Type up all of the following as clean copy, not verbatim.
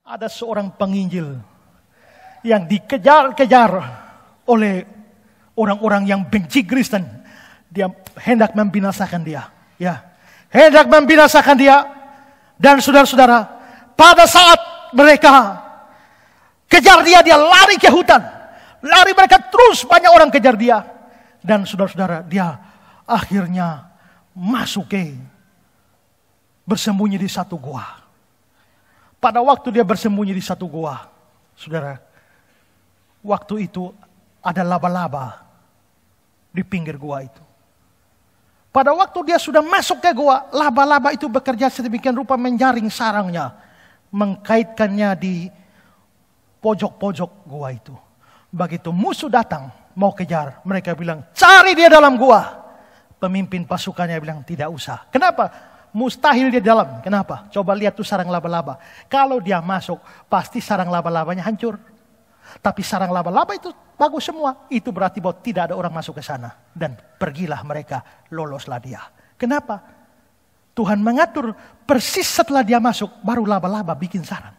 Ada seorang penginjil yang dikejar-kejar oleh orang-orang yang benci Kristen. Dia hendak membinasakan dia. Ya, hendak membinasakan dia. Dan saudara-saudara, pada saat mereka kejar dia, dia lari ke hutan. Lari mereka terus, banyak orang kejar dia. Dan saudara-saudara, dia akhirnya masuk ke bersembunyi di satu gua. Pada waktu dia bersembunyi di satu gua, saudara, waktu itu ada laba-laba di pinggir gua itu. Pada waktu dia sudah masuk ke gua, laba-laba itu bekerja sedemikian rupa menjaring sarangnya, mengkaitkannya di pojok-pojok gua itu. Begitu musuh datang mau kejar, mereka bilang, cari dia dalam gua. Pemimpin pasukannya bilang, tidak usah. Kenapa? Mustahil dia dalam. Kenapa? Coba lihat tuh sarang laba-laba. Kalau dia masuk, pasti sarang laba-labanya hancur. Tapi sarang laba-laba itu bagus semua. Itu berarti bahwa tidak ada orang masuk ke sana. Dan pergilah mereka, loloslah dia. Kenapa? Tuhan mengatur persis setelah dia masuk, baru laba-laba bikin sarang.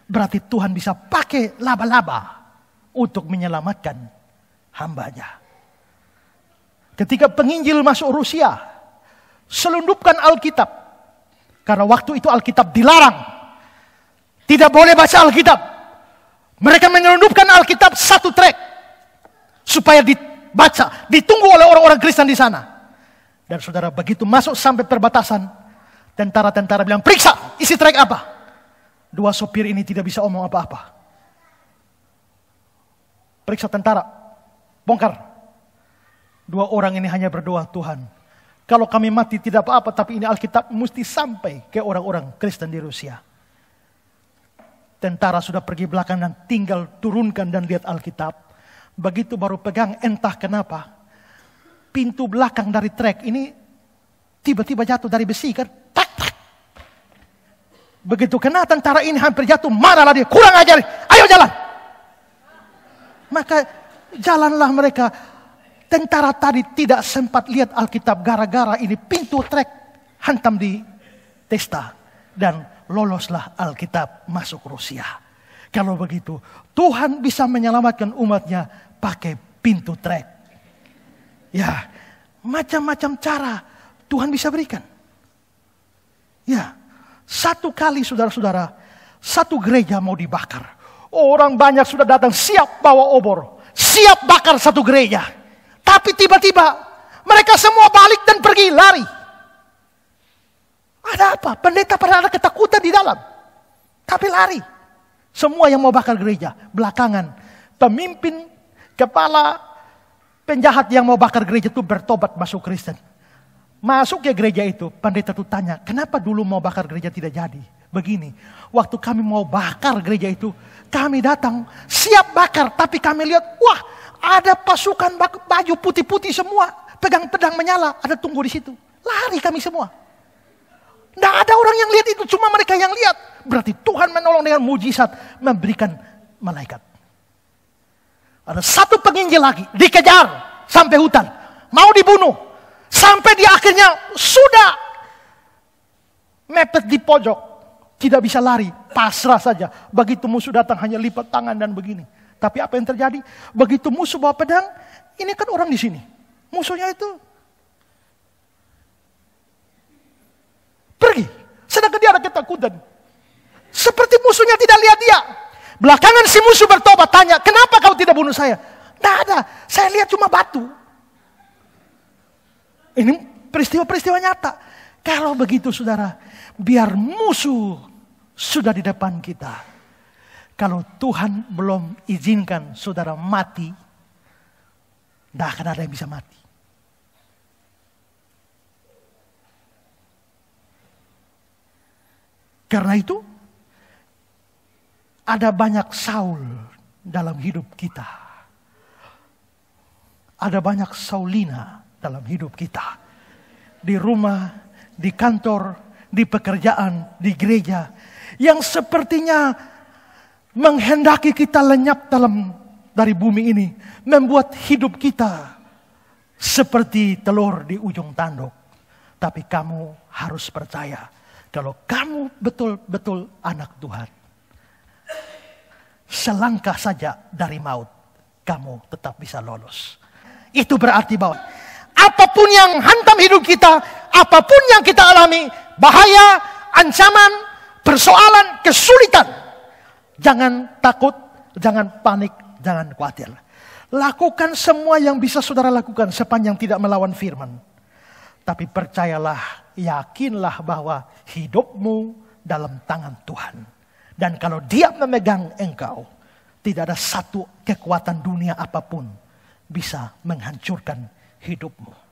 Berarti Tuhan bisa pakai laba-laba untuk menyelamatkan hambanya. Ketika penginjil masuk Rusia, selundupkan Alkitab. Karena waktu itu Alkitab dilarang. Tidak boleh baca Alkitab. Mereka menyelundupkan Alkitab satu trek. Supaya dibaca, ditunggu oleh orang-orang Kristen di sana. Dan saudara, begitu masuk sampai perbatasan, tentara-tentara bilang, periksa isi trek apa. Dua sopir ini tidak bisa omong apa-apa. Periksa tentara, bongkar. Dua orang ini hanya berdoa, Tuhan, kalau kami mati tidak apa-apa, tapi ini Alkitab mesti sampai ke orang-orang Kristen di Rusia. Tentara sudah pergi belakang dan tinggal turunkan dan lihat Alkitab. Begitu baru pegang, entah kenapa, pintu belakang dari trek ini tiba-tiba jatuh dari besi kan. Tak, tak. Begitu kena tentara ini hampir jatuh, marahlah dia, kurang ajar, ayo jalan. Maka jalanlah mereka. Tentara tadi tidak sempat lihat Alkitab gara-gara ini pintu trek hantam di testa. Dan loloslah Alkitab masuk Rusia. Kalau begitu, Tuhan bisa menyelamatkan umatnya pakai pintu trek. Ya, macam-macam cara Tuhan bisa berikan. Ya, satu kali saudara-saudara, satu gereja mau dibakar. Orang banyak sudah datang siap bawa obor. Siap bakar satu gereja. Tapi tiba-tiba mereka semua balik dan pergi, lari. Ada apa? Pendeta pada ada ketakutan di dalam. Tapi lari. Semua yang mau bakar gereja. Belakangan pemimpin, kepala penjahat yang mau bakar gereja itu bertobat masuk Kristen. Masuk ke gereja itu, pendeta itu tanya, kenapa dulu mau bakar gereja tidak jadi? Begini, waktu kami mau bakar gereja itu, kami datang siap bakar, tapi kami lihat, wah, ada pasukan baju putih-putih semua, pegang pedang menyala, ada tunggu di situ. Lari kami semua. Tidak ada orang yang lihat itu, cuma mereka yang lihat. Berarti Tuhan menolong dengan mujizat, memberikan malaikat. Ada satu penginjil lagi, dikejar sampai hutan, mau dibunuh. Sampai di akhirnya sudah mepet di pojok, tidak bisa lari, pasrah saja. Begitu musuh datang hanya lipat tangan dan begini. Tapi apa yang terjadi? Begitu musuh bawa pedang, ini kan orang di sini. Musuhnya itu pergi. Sedangkan dia ada ketakutan. Seperti musuhnya tidak lihat dia. Belakangan si musuh bertobat, tanya, kenapa kau tidak bunuh saya? Tidak ada, saya lihat cuma batu. Ini peristiwa-peristiwa nyata. Kalau begitu saudara, biar musuh sudah di depan kita. Kalau Tuhan belum izinkan saudara mati, tidak akan ada yang bisa mati. Karena itu, ada banyak Saul dalam hidup kita. Ada banyak Saulina dalam hidup kita. Di rumah, di kantor, di pekerjaan, di gereja. Yang sepertinya menghendaki kita lenyap dari bumi ini. Membuat hidup kita seperti telur di ujung tanduk. Tapi kamu harus percaya. Kalau kamu betul-betul anak Tuhan, selangkah saja dari maut, kamu tetap bisa lolos. Itu berarti bahwa apapun yang hantam hidup kita, apapun yang kita alami, bahaya, ancaman, persoalan, kesulitan, jangan takut, jangan panik, jangan khawatir. Lakukan semua yang bisa saudara lakukan sepanjang tidak melawan firman. Tapi percayalah, yakinlah bahwa hidupmu dalam tangan Tuhan. Dan kalau Dia memegang engkau, tidak ada satu kekuatan dunia apapun bisa menghancurkan hidupmu.